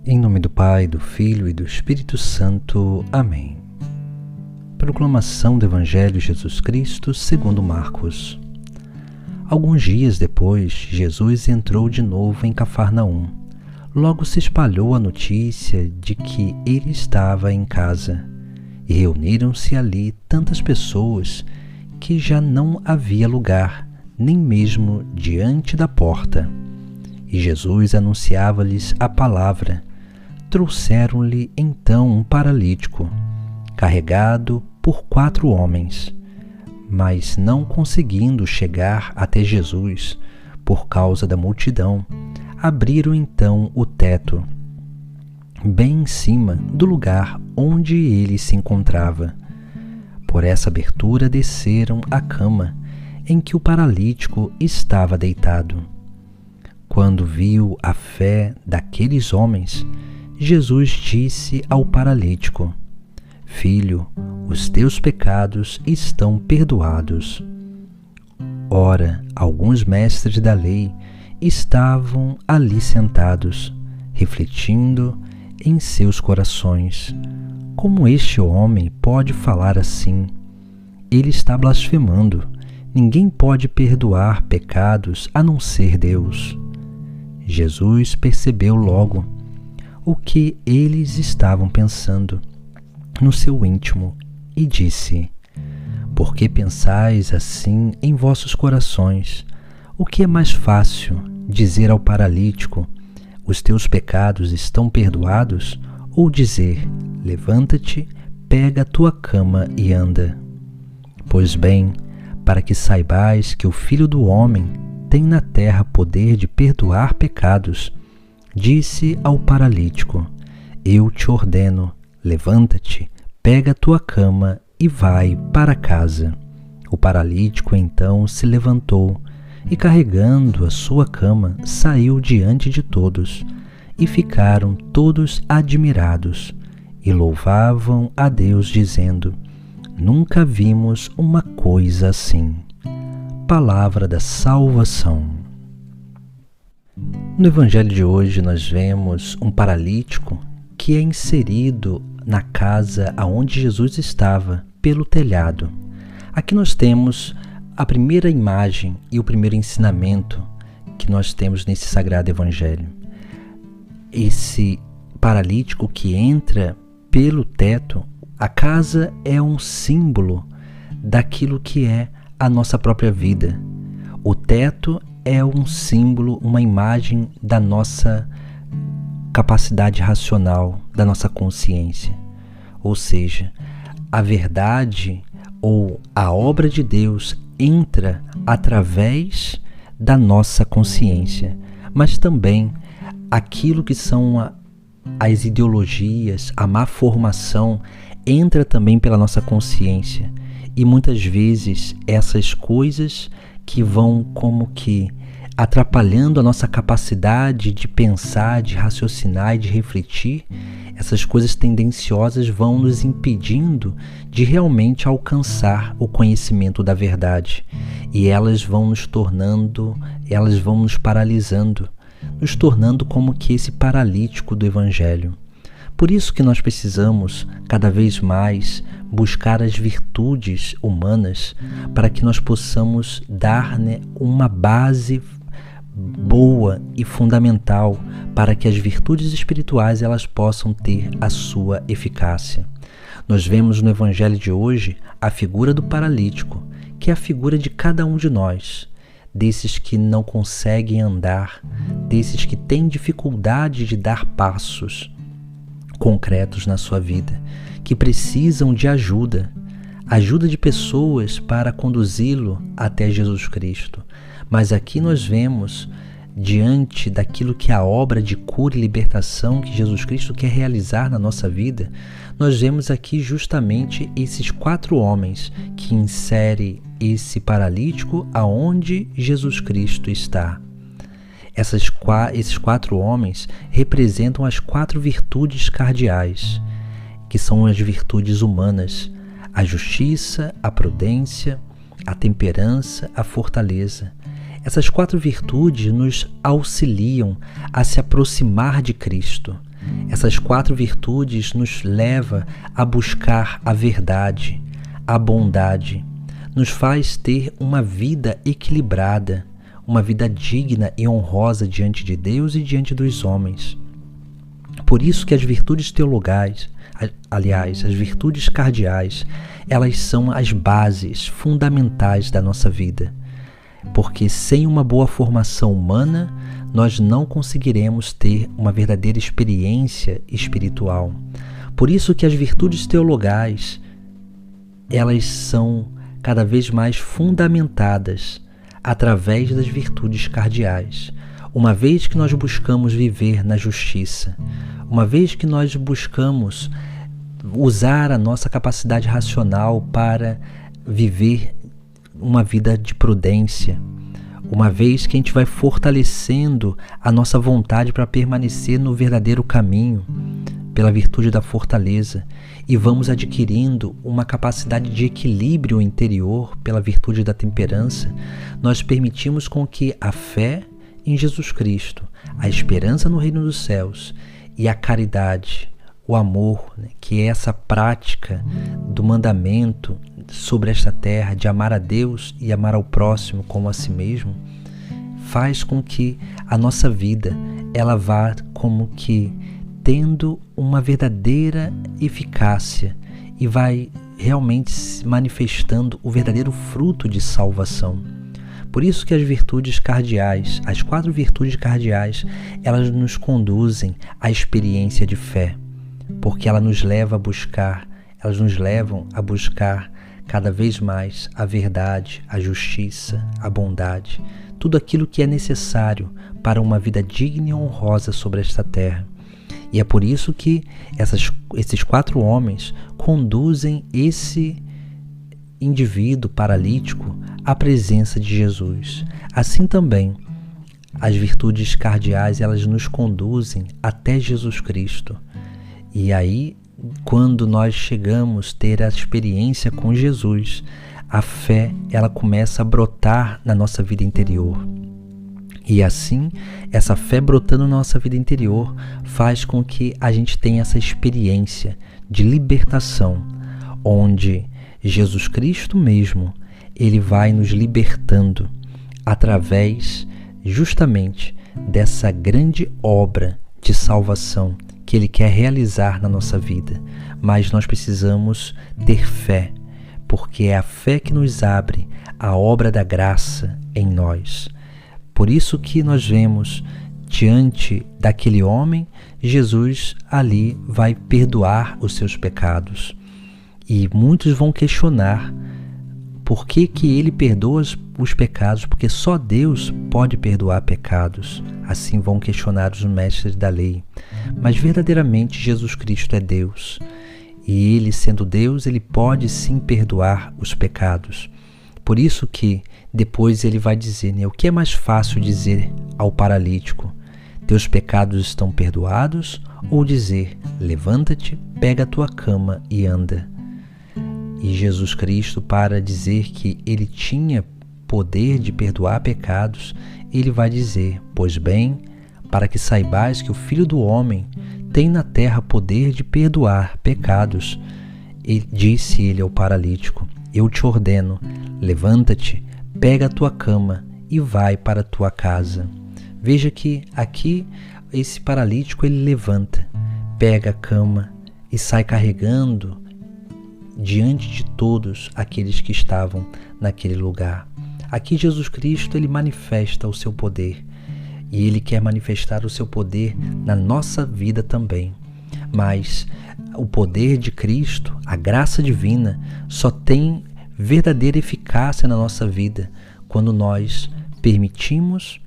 Em nome do Pai, do Filho e do Espírito Santo. Amém. Proclamação do Evangelho de Jesus Cristo segundo Marcos. Alguns dias depois, Jesus entrou de novo em Cafarnaum. Logo se espalhou a notícia de que ele estava em casa, e reuniram-se ali tantas pessoas que já não havia lugar, nem mesmo diante da porta. E Jesus anunciava-lhes a palavra. Trouxeram-lhe então um paralítico, carregado por 4 homens, mas não conseguindo chegar até Jesus por causa da multidão, abriram então o teto, bem em cima do lugar onde ele se encontrava. Por essa abertura desceram a cama em que o paralítico estava deitado. Quando viu a fé daqueles homens, Jesus disse ao paralítico: Filho, os teus pecados estão perdoados. Ora, alguns mestres da lei estavam ali sentados, refletindo em seus corações: como este homem pode falar assim? Ele está blasfemando. Ninguém pode perdoar pecados a não ser Deus. Jesus percebeu logo o que eles estavam pensando no seu íntimo e disse: Por que pensais assim em vossos corações? O que é mais fácil, dizer ao paralítico: os teus pecados estão perdoados? Ou dizer: levanta-te, pega a tua cama e anda? Pois bem, para que saibais que o Filho do Homem tem na terra poder de perdoar pecados, disse ao paralítico: Eu te ordeno, levanta-te, pega a tua cama e vai para casa. O paralítico então se levantou e, carregando a sua cama, saiu diante de todos, e ficaram todos admirados e louvavam a Deus, dizendo: Nunca vimos uma coisa assim. Palavra da salvação. No Evangelho de hoje nós vemos um paralítico que é inserido na casa aonde Jesus estava, pelo telhado. Aqui nós temos a primeira imagem e o primeiro ensinamento que nós temos nesse Sagrado Evangelho. Esse paralítico que entra pelo teto, a casa é um símbolo daquilo que é a nossa própria vida. O teto é um símbolo, uma imagem da nossa capacidade racional, da nossa consciência. Ou seja, a verdade ou a obra de Deus entra através da nossa consciência, mas também aquilo que são as ideologias, a má formação, entra também pela nossa consciência. E muitas vezes essas coisas que vão como que atrapalhando a nossa capacidade de pensar, de raciocinar e de refletir, essas coisas tendenciosas vão nos impedindo de realmente alcançar o conhecimento da verdade. E elas vão nos paralisando, nos tornando como que esse paralítico do Evangelho. Por isso que nós precisamos, cada vez mais, buscar as virtudes humanas para que nós possamos dar, uma base boa e fundamental para que as virtudes espirituais elas possam ter a sua eficácia. Nós vemos no Evangelho de hoje a figura do paralítico, que é a figura de cada um de nós, desses que não conseguem andar, desses que têm dificuldade de dar passos concretos na sua vida, que precisam de ajuda de pessoas para conduzi-lo até Jesus Cristo. Mas aqui nós vemos, diante daquilo que é a obra de cura e libertação que Jesus Cristo quer realizar na nossa vida, nós vemos aqui justamente esses 4 homens que inserem esse paralítico aonde Jesus Cristo está. Esses 4 homens representam as 4 virtudes cardeais, que são as virtudes humanas: a justiça, a prudência, a temperança, a fortaleza. Essas 4 virtudes nos auxiliam a se aproximar de Cristo, Essas 4 virtudes nos levam a buscar a verdade, a bondade, nos faz ter uma vida equilibrada, uma vida digna e honrosa diante de Deus e diante dos homens. Por isso que as virtudes teologais, aliás, as virtudes cardeais, elas são as bases fundamentais da nossa vida. Porque sem uma boa formação humana, nós não conseguiremos ter uma verdadeira experiência espiritual. Por isso que as virtudes teologais, elas são cada vez mais fundamentadas através das virtudes cardeais. Uma vez que nós buscamos viver na justiça, uma vez que nós buscamos usar a nossa capacidade racional para viver uma vida de prudência, uma vez que a gente vai fortalecendo a nossa vontade para permanecer no verdadeiro caminho, pela virtude da fortaleza, e vamos adquirindo uma capacidade de equilíbrio interior pela virtude da temperança, nós permitimos com que a fé em Jesus Cristo, a esperança no reino dos céus e a caridade, o amor, que é essa prática do mandamento sobre esta terra de amar a Deus e amar ao próximo como a si mesmo, faz com que a nossa vida ela vá como que tendo uma verdadeira eficácia e vai realmente se manifestando o verdadeiro fruto de salvação. Por isso que as virtudes cardeais, as 4 virtudes cardeais, elas nos conduzem à experiência de fé, porque elas nos levam a buscar cada vez mais a verdade, a justiça, a bondade, tudo aquilo que é necessário para uma vida digna e honrosa sobre esta terra. E é por isso que esses 4 homens conduzem esse indivíduo paralítico à presença de Jesus. Assim também, as virtudes cardeais, elas nos conduzem até Jesus Cristo. E aí, quando nós chegamos a ter a experiência com Jesus, a fé ela começa a brotar na nossa vida interior. E assim, essa fé brotando na nossa vida interior faz com que a gente tenha essa experiência de libertação, onde Jesus Cristo mesmo, ele vai nos libertando através justamente dessa grande obra de salvação que ele quer realizar na nossa vida. Mas nós precisamos ter fé, porque é a fé que nos abre a obra da graça em nós. Por isso que nós vemos diante daquele homem, Jesus ali vai perdoar os seus pecados. E muitos vão questionar por que ele perdoa os pecados, porque só Deus pode perdoar pecados. Assim vão questionar os mestres da lei. Mas verdadeiramente Jesus Cristo é Deus. E ele, sendo Deus, ele pode sim perdoar os pecados. Por isso que depois ele vai dizer, o que é mais fácil dizer ao paralítico? Teus pecados estão perdoados? Ou dizer, levanta-te, pega a tua cama e anda? E Jesus Cristo, para dizer que ele tinha poder de perdoar pecados, ele vai dizer, pois bem, para que saibais que o Filho do Homem tem na terra poder de perdoar pecados, disse ele ao paralítico, eu te ordeno, levanta-te, pega a tua cama e vai para a tua casa. Veja que aqui esse paralítico ele levanta, pega a cama e sai carregando diante de todos aqueles que estavam naquele lugar. Aqui Jesus Cristo ele manifesta o seu poder e ele quer manifestar o seu poder na nossa vida também. Mas o poder de Cristo, a graça divina, só tem verdadeira eficácia na nossa vida quando nós permitimos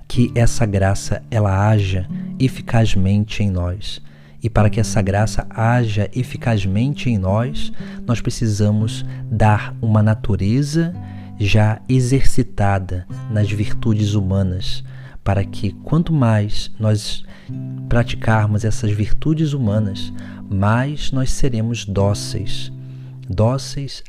que essa graça ela haja eficazmente em nós. E para que essa graça haja eficazmente em nós, nós precisamos dar uma natureza já exercitada nas virtudes humanas, para que quanto mais nós praticarmos essas virtudes humanas, mais nós seremos dóceis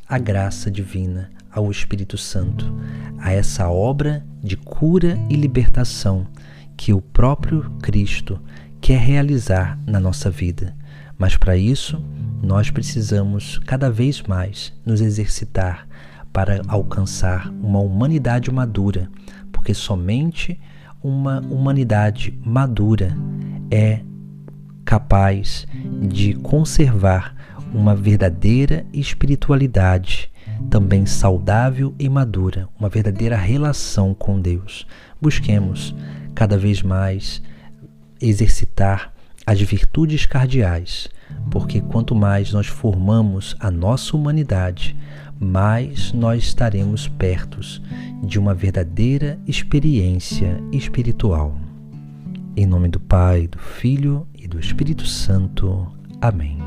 à graça divina, ao Espírito Santo, a essa obra de cura e libertação que o próprio Cristo quer realizar na nossa vida. Mas para isso, nós precisamos cada vez mais nos exercitar para alcançar uma humanidade madura, porque somente uma humanidade madura é capaz de conservar uma verdadeira espiritualidade, também saudável e madura, uma verdadeira relação com Deus. Busquemos cada vez mais exercitar as virtudes cardeais, porque quanto mais nós formamos a nossa humanidade, mais nós estaremos perto de uma verdadeira experiência espiritual. Em nome do Pai, do Filho e do Espírito Santo. Amém.